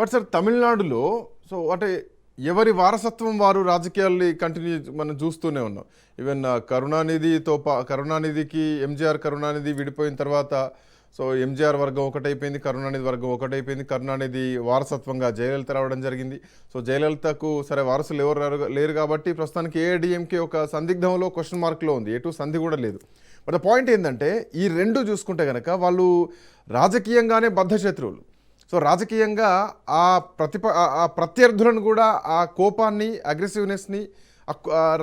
But sir తమిళనాడులో so అంటే ఎవరి వారసత్వం వారు రాజకీయాల్ని కంటిన్యూ మనం చూస్తూనే ఉన్నాం. ఈవెన్ కరుణానిధికి కరుణానిధి విడిపోయిన తర్వాత సో ఎంజీఆర్ వర్గం ఒకటైపోయింది, కరుణానిధి వర్గం ఒకటైపోయింది. కరుణానిధి వారసత్వంగా జయలలిత రావడం జరిగింది. సో జయలలితకు సరే వారసులు ఎవరు లేరు కాబట్టి ప్రస్తుతానికి ఏఐడిఎంకే ఒక సందిగ్ధంలో క్వశ్చన్ మార్క్లో ఉంది, ఎటు సంధి కూడా లేదు. బట్ ద పాయింట్ ఏంటంటే ఈ రెండు చూసుకుంటే కనుక వాళ్ళు రాజకీయంగానే బద్ధశత్రువులు. సో రాజకీయంగా ఆ ప్రత్యర్థులను కూడా ఆ కోపాన్ని, అగ్రెసివ్నెస్ని,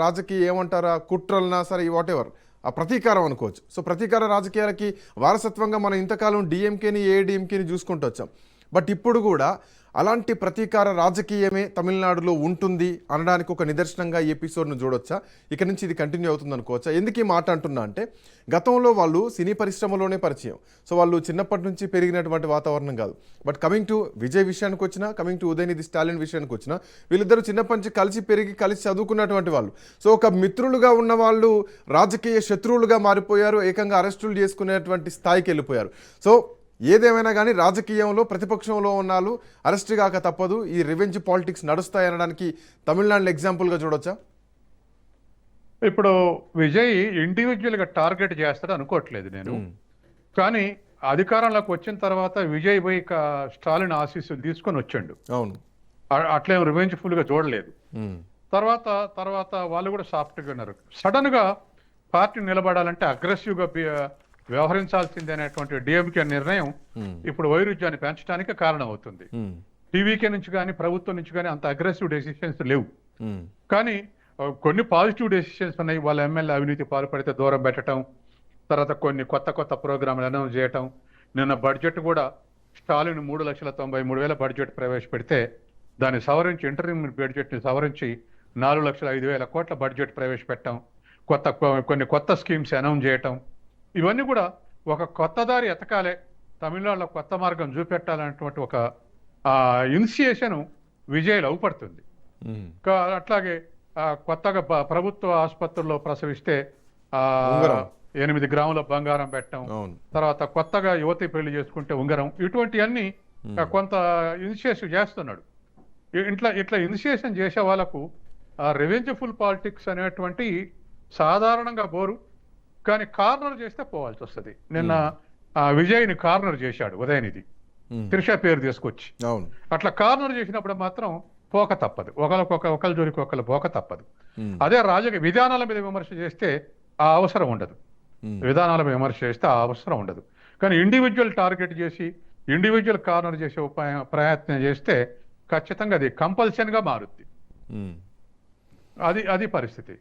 రాజకీయ ఏమంటారు ఆ కుట్రలనా సరే వాట్ ఎవర్ ఆ ప్రతీకారం అనుకోవచ్చు. సో ప్రతీకార రాజకీయాలకి వారసత్వంగా మనం ఇంతకాలం డిఎంకేని ఏఐడిఎంకేని చూసుకుంటూ వచ్చాం. బట్ ఇప్పుడు కూడా అలాంటి ప్రతీకార రాజకీయమే తమిళనాడులో ఉంటుంది అనడానికి ఒక నిదర్శనంగా ఈ ఎపిసోడ్ను చూడొచ్చా? ఇక నుంచి ఇది కంటిన్యూ అవుతుంది అనుకోవచ్చా? ఎందుకు ఈ మాట అంటున్నా అంటే గతంలో వాళ్ళు సినీ పరిశ్రమలోనే పరిచయం. సో వాళ్ళు చిన్నప్పటి నుంచి పెరిగినటువంటి వాతావరణం కాదు. బట్ కమింగ్ టు విజయ్ విషయానికి వచ్చినా, కమింగ్ టు ఉదయనిధి స్టాలిన్ విషయానికి వచ్చినా వీళ్ళిద్దరూ చిన్నప్పటి నుంచి కలిసి పెరిగి కలిసి చదువుకున్నటువంటి వాళ్ళు. సో ఒక మిత్రులుగా ఉన్న వాళ్ళు రాజకీయ శత్రువులుగా మారిపోయారు, ఏకంగా అరెస్టులు చేసుకునేటువంటి స్థాయికి వెళ్ళిపోయారు. సో ఏదేమైనా కానీ రాజకీయంలో ప్రతిపక్షంలో ఉన్నాళ్ళు అరెస్ట్ కాక తప్పదు, ఈ రివెంజ్ పాలిటిక్స్ నడుస్తాయి అనడానికి తమిళనాడులో ఎగ్జాంపుల్గా చూడొచ్చా? ఇప్పుడు విజయ్ ఇండివిజువల్గా టార్గెట్ చేస్తాడు అనుకోవట్లేదు నేను. కానీ అధికారంలోకి వచ్చిన తర్వాత విజయ్ పోయి స్టాలిన్ ఆశీస్సులు తీసుకొని వచ్చాడు. అవును, అట్లేం రివెంజ్ఫుల్గా చూడలేదు. తర్వాత వాళ్ళు కూడా సాఫ్ట్గా ఉన్నారు. సడన్ గా పార్టీ నిలబడాలంటే అగ్రెసివ్గా వ్యవహరించాల్సిందే అనేటువంటి డిఎంకే నిర్ణయం ఇప్పుడు వైరుధ్యాన్ని పెంచడానికి కారణం అవుతుంది. టీవీకే నుంచి కానీ ప్రభుత్వం నుంచి కానీ అంత అగ్రెసివ్ డెసిషన్స్ లేవు, కానీ కొన్ని పాజిటివ్ డెసిషన్స్ ఉన్నాయి. వాళ్ళ ఎమ్మెల్యే అవినీతి పాల్పడితే దూరం పెట్టడం, తర్వాత కొన్ని కొత్త ప్రోగ్రాంలు అనౌన్స్ చేయటం. నిన్న బడ్జెట్ కూడా స్టాలిన్ 3,93,000 బడ్జెట్ ప్రవేశపెడితే దాన్ని సవరించి ఇంటర్మ్ బడ్జెట్ని సవరించి 4,05,000 కోట్ల బడ్జెట్ ప్రవేశపెట్టడం, కొన్ని కొత్త స్కీమ్స్ అనౌన్స్ చేయటం, ఇవన్నీ కూడా ఒక కొత్త దారి ఎతకాలే, తమిళనాడులో కొత్త మార్గం చూపెట్టాలనేటువంటి ఒక ఇనిషియేషన్ విజయ్లో అవుపడుతుంది. అట్లాగే కొత్తగా ప్రభుత్వ ఆసుపత్రుల్లో ప్రసవిస్తే 8 గ్రాముల బంగారం పెట్టడం, తర్వాత కొత్తగా యువతి పెళ్లి చేసుకుంటే ఉంగరం, ఇటువంటివన్నీ కొంత ఇనిషియేషన్ చేస్తున్నాడు. ఇట్లా ఇనిషియేషన్ చేసే వాళ్ళకు రివెంజ్ఫుల్ పాలిటిక్స్ అనేటువంటి సాధారణంగా బోరు, కానీ కార్నర్ చేస్తే పోవాల్సి వస్తుంది. నిన్న విజయ్ని కార్నర్ చేశాడు ఉదయనిధి, త్రిష పేరు తీసుకొచ్చి. అట్లా కార్నర్ చేసినప్పుడు మాత్రం పోక తప్పదు, ఒకరి జోలికి ఒకరు పోక తప్పదు. అదే రాజకీయ విధానాల మీద విమర్శ చేస్తే ఆ అవసరం ఉండదు, విధానాల మీద విమర్శ చేస్తే ఆ అవసరం ఉండదు. కానీ ఇండివిజువల్ టార్గెట్ చేసి ఇండివిజువల్ కార్నర్ చేసే ప్రయత్నం చేస్తే ఖచ్చితంగా అది కంపల్సన్గా మారుద్ది. అది పరిస్థితి.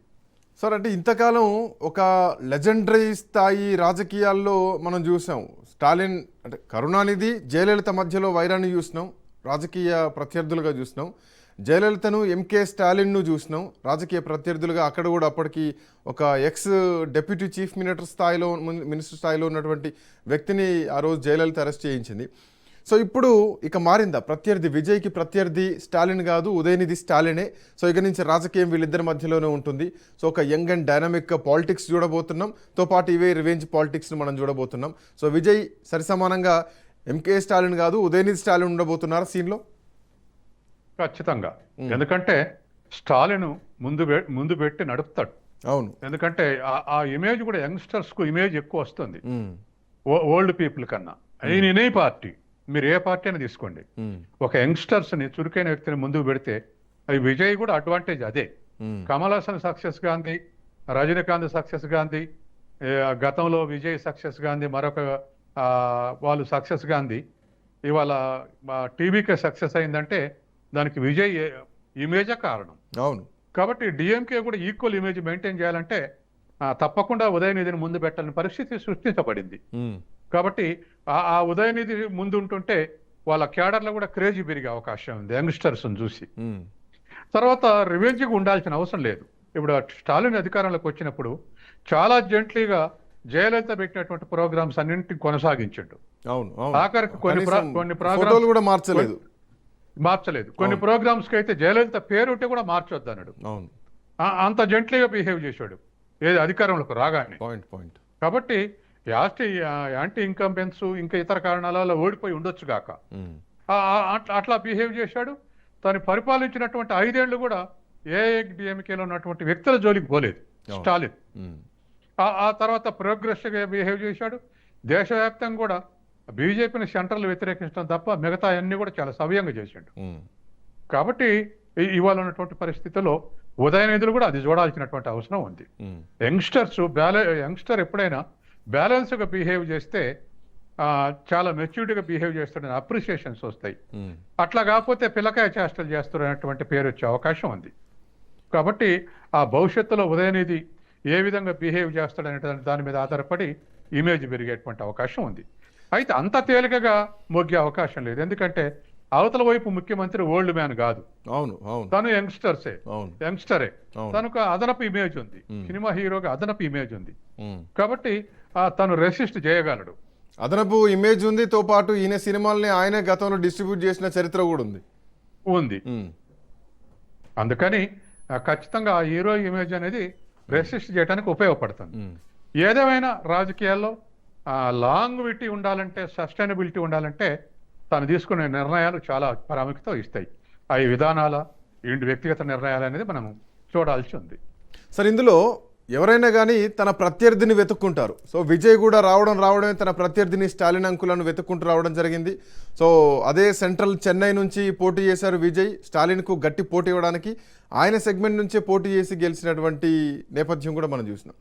సార్ అంటే ఇంతకాలం ఒక లెజెండరీ స్థాయి రాజకీయాల్లో మనం చూసాం. స్టాలిన్ అంటే కరుణానిధి జయలలిత మధ్యలో వైరాన్ని చూసినాం, రాజకీయ ప్రత్యర్థులుగా చూసినాం. జయలలితను ఎంకే స్టాలిన్ను చూసినాం రాజకీయ ప్రత్యర్థులుగా. అక్కడ కూడా అప్పటికి ఒక ఎక్స్ డెప్యూటీ చీఫ్ మినిస్టర్ స్థాయిలో ఉన్నటువంటి వ్యక్తిని ఆ రోజు జయలలిత అరెస్ట్ చేయించింది. సో ఇప్పుడు ఇక మారిందా ప్రత్యర్థి? విజయ్కి ప్రత్యర్థి స్టాలిన్ కాదు, ఉదయనిధి స్టాలినే. సో ఇక నుంచి రాజకీయం వీళ్ళిద్దరి మధ్యలోనే ఉంటుంది. సో ఒక యంగ్ అండ్ డైనమిక్ పాలిటిక్స్ చూడబోతున్నాం, తో పాటు ఇవే రివెంజ్ పాలిటిక్స్ని మనం చూడబోతున్నాం. సో విజయ్ సరిసమానంగా ఎంకే స్టాలిన్ కాదు, ఉదయనిధి స్టాలిన్ ఉండబోతున్నారా సీన్లో? ఖచ్చితంగా, ఎందుకంటే స్టాలిన్ ముందు పెట్టి నడుపుతాడు. అవును, ఎందుకంటే ఆ ఇమేజ్ కూడా యంగ్స్టర్స్ కు ఇమేజ్ ఎక్కువ వస్తుంది ఓల్డ్ పీపుల్ కన్నా. నేనే పార్టీ, మీరు ఏ పార్టీ అని తీసుకోండి, ఒక యంగ్స్టర్స్ ని చురుకైన వ్యక్తిని ముందుకు పెడితే అది విజయ్ కూడా అడ్వాంటేజ్ అదే. కమల్ హాసన్ సక్సెస్ గాంధీ, రజనీకాంత్ సక్సెస్ గాంధీ, గతంలో విజయ్ సక్సెస్ గాంధీ, మరొక వాళ్ళు సక్సెస్ గాంధీ, ఇవాళ టీవీకే సక్సెస్ అయిందంటే దానికి విజయ్ ఇమేజే కారణం. అవును, కాబట్టి డిఎంకే కూడా ఈక్వల్ ఇమేజ్ మెయింటైన్ చేయాలంటే తప్పకుండా ఉదయనిధిని ముందు పెట్టాలని పరిస్థితి సృష్టించబడింది. కాబట్టి ఆ ఉదయనిధి ముందు ఉంటుంటే వాళ్ళ క్యాడర్లో కూడా క్రేజీ పెరిగే అవకాశం ఉంది యంగ్స్టర్స్ చూసి. తర్వాత రివెంజ్కి ఉండాల్సిన అవసరం లేదు. ఇప్పుడు స్టాలిన్ అధికారంలోకి వచ్చినప్పుడు చాలా జెంట్లీగా జయలలిత పెట్టినటువంటి ప్రోగ్రామ్స్ అన్నింటినీ కొనసాగించండు. ఆఖరికి కొన్ని ప్రోగ్రామ్స్ కూడా మార్చలేదు. కొన్ని ప్రోగ్రామ్స్ కి అయితే జయలలిత పేరుంటే కూడా మార్చొద్దు అన్నాడు. అంత జెంట్లీగా బిహేవ్ చేశాడు ఏది అధికారంలోకి రాగానే. కాబట్టి యాంటీ ఇన్కంబెన్స్ ఇంకా ఇతర కారణాల వల్ల ఓడిపోయి ఉండొచ్చు గాక, అట్లా బిహేవ్ చేశాడు. తను పరిపాలించినటువంటి 5 ఏళ్ళు కూడా ఏఐడిఎంకేలో ఉన్నటువంటి వ్యక్తుల జోలికి పోలేదు స్టాలిన్. ఉమ్, ఆ తర్వాత ప్రోగ్రెసివ్గా బిహేవ్ చేశాడు. దేశవ్యాప్తంగా కూడా బీజేపీని సెంట్రల్ వ్యతిరేకించడం తప్ప మిగతా అన్ని కూడా చాలా సవ్యంగా చేశాడు. ఉమ్, కాబట్టి ఇవాళ ఉన్నటువంటి పరిస్థితుల్లో ఉదయనిధులు కూడా అది చూడాల్సినటువంటి అవసరం ఉంది. ఉమ్, యంగ్స్టర్ ఎప్పుడైనా బ్యాలెన్స్గా బిహేవ్ చేస్తే చాలా మెచ్యూర్డ్గా బిహేవ్ చేస్తాడని అప్రిసియేషన్స్ వస్తాయి. ఉమ్. అట్లా కాకపోతే పిల్లకాయ చేష్టలు చేస్తున్నటువంటి పేరు వచ్చే అవకాశం ఉంది. కాబట్టి ఆ భవిష్యత్తులో ఉదయనిధి ఏ విధంగా బిహేవ్ చేస్తాడనే దాని మీద ఆధారపడి ఇమేజ్ పెరిగేటువంటి అవకాశం ఉంది. అయితే అంత తేలికగా మొగ్గే అవకాశం లేదు. ఎందుకంటే అవతల వైపు ముఖ్యమంత్రి ఓల్డ్ మ్యాన్ కాదు, అవును అవును తను అవును యంగ్స్టరే. అవును. తనకు అదనపు ఇమేజ్ ఉంది, సినిమా హీరోగా అదనపు ఇమేజ్ ఉంది. ఉమ్. కాబట్టి తను రెసిస్ట్ చేయగలడు. అదనపు ఇమేజ్ ఉంది తో పాటు ఈయన సినిమాల్ని ఆయన గతంలో డిస్ట్రిబ్యూట్ చేసిన చరిత్ర కూడా ఉంది. ఉంది. ఉమ్, అందుకని ఖచ్చితంగా ఆ హీరో ఇమేజ్ అనేది రెసిస్ట్ చేయడానికి ఉపయోగపడుతుంది. ఉమ్, ఏదేమైనా రాజకీయాల్లో లాంగ్విటీ ఉండాలంటే, సస్టైనబిలిటీ ఉండాలంటే తను తీసుకునే నిర్ణయాలు చాలా ప్రాముఖ్యత ఇస్తాయి. అవి విధానాల వ్యక్తిగత నిర్ణయాలు అనేది మనం చూడాల్సి ఉంది. సార్ ఇందులో ఎవరైనా కానీ తన ప్రత్యర్థిని వెతుక్కుంటారు. సో విజయ్ కూడా రావడమే తన ప్రత్యర్థిని స్టాలిన్ అంకులను వెతుక్కుంటూ రావడం జరిగింది. సో అదే సెంట్రల్ చెన్నై నుంచి పోటీ చేశారు విజయ్. స్టాలిన్కు గట్టి పోటీ ఇవ్వడానికి ఆయన సెగ్మెంట్ నుంచే పోటీ చేసి గెలిచినటువంటి నేపథ్యం కూడా మనం చూసినాం.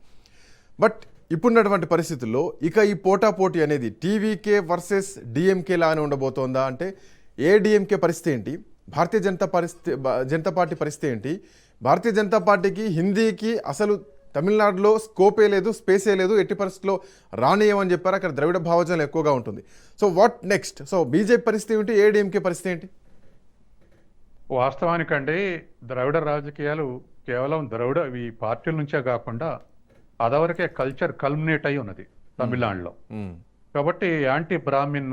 బట్ ఇప్పుడున్నటువంటి పరిస్థితుల్లో ఇక ఈ పోటాపోటీ అనేది టీవీకే వర్సెస్ డిఎంకే లాగానే ఉండబోతోందా? అంటే ఏడీఎంకే పరిస్థితి ఏంటి, భారతీయ జనతా పార్టీ పరిస్థితి ఏంటి? భారతీయ జనతా పార్టీకి హిందీకి అసలు తమిళనాడులో స్కోపే లేదు, స్పేసే లేదు, ఎట్టి పరిస్థితుల్లో రానియమని చెప్పారు. అక్కడ ద్రవిడ భావజనం ఎక్కువగా ఉంటుంది. So what next? So BJP పరిస్థితి ఏంటి, ఏడీఎంకే పరిస్థితి ఏంటి? వాస్తవానికండి ద్రవిడ రాజకీయాలు కేవలం ఈ పార్టీల నుంచే కాకుండా అదవరకే కల్చర్ కల్మినేట్ అయి ఉన్నది తమిళనాడులో. కాబట్టి యాంటీ బ్రాహ్మిన్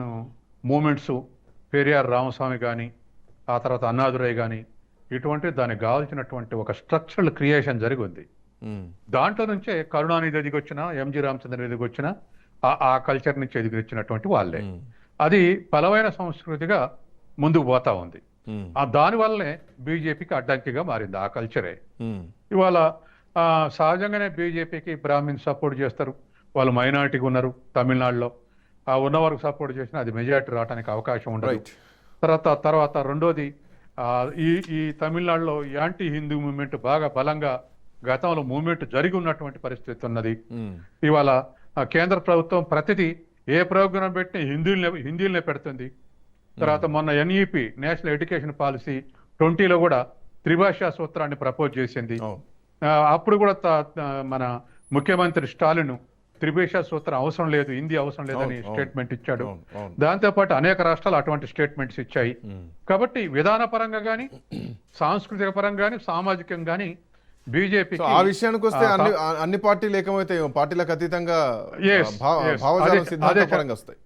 మూమెంట్స్, పెరియార్ రామస్వామి కానీ, ఆ తర్వాత అన్నాదురై కానీ, ఇటువంటి దానికి కావాల్సినటువంటి ఒక స్ట్రక్చరల్ క్రియేషన్ జరిగింది. దాంట్లో నుంచే కరుణానిధి ఎదిగొచ్చిన, ఎంజి రామచంద్ర ఎదిగొచ్చిన ఆ కల్చర్ నుంచి ఎదిగిచ్చినటువంటి వాళ్ళే. అది బలమైన సంస్కృతిగా ముందుకు పోతా ఉంది. దానివల్లనే బీజేపీకి అడ్డంకిగా మారింది ఆ కల్చరే. ఇవాళ సహజంగానే బీజేపీకి బ్రాహ్మిన్ సపోర్ట్ చేస్తారు, వాళ్ళు మైనారిటీగా ఉన్నారు తమిళనాడులో. ఉన్న వరకు సపోర్ట్ చేసినా అది మెజారిటీ రావడానికి అవకాశం ఉండదు. తర్వాత రెండోది ఈ తమిళనాడులో యాంటీ హిందూ మూవ్మెంట్ బాగా బలంగా గతంలో మూవ్మెంట్ జరిగి ఉన్నటువంటి పరిస్థితి ఉన్నది. ఇవాళ కేంద్ర ప్రభుత్వం ప్రతిదీ ఏ ప్రోగ్రాం పెట్టినా హిందీలనే పెడుతుంది. తర్వాత మొన్న ఎన్ఈపి నేషనల్ ఎడ్యుకేషన్ పాలసీ 20లో కూడా త్రిభాషా సూత్రాన్ని ప్రపోజ్ చేసింది. అప్పుడు కూడా మన ముఖ్యమంత్రి స్టాలిన్ త్రిభాషా సూత్రం అవసరం లేదు, హిందీ అవసరం లేదని స్టేట్మెంట్ ఇచ్చాడు. దాంతోపాటు అనేక రాష్ట్రాలు అటువంటి స్టేట్మెంట్స్ ఇచ్చాయి. కాబట్టి విధాన పరంగా కానీ, సాంస్కృతిక పరంగా కానీ, సామాజికంగా కానీ బీజేపీ ఆ విషయానికి వస్తే అన్ని పార్టీలు ఏకమైతే పార్టీలకు అతీతంగా భావజాలం సిద్ధాంతపరంగా వస్తాయి.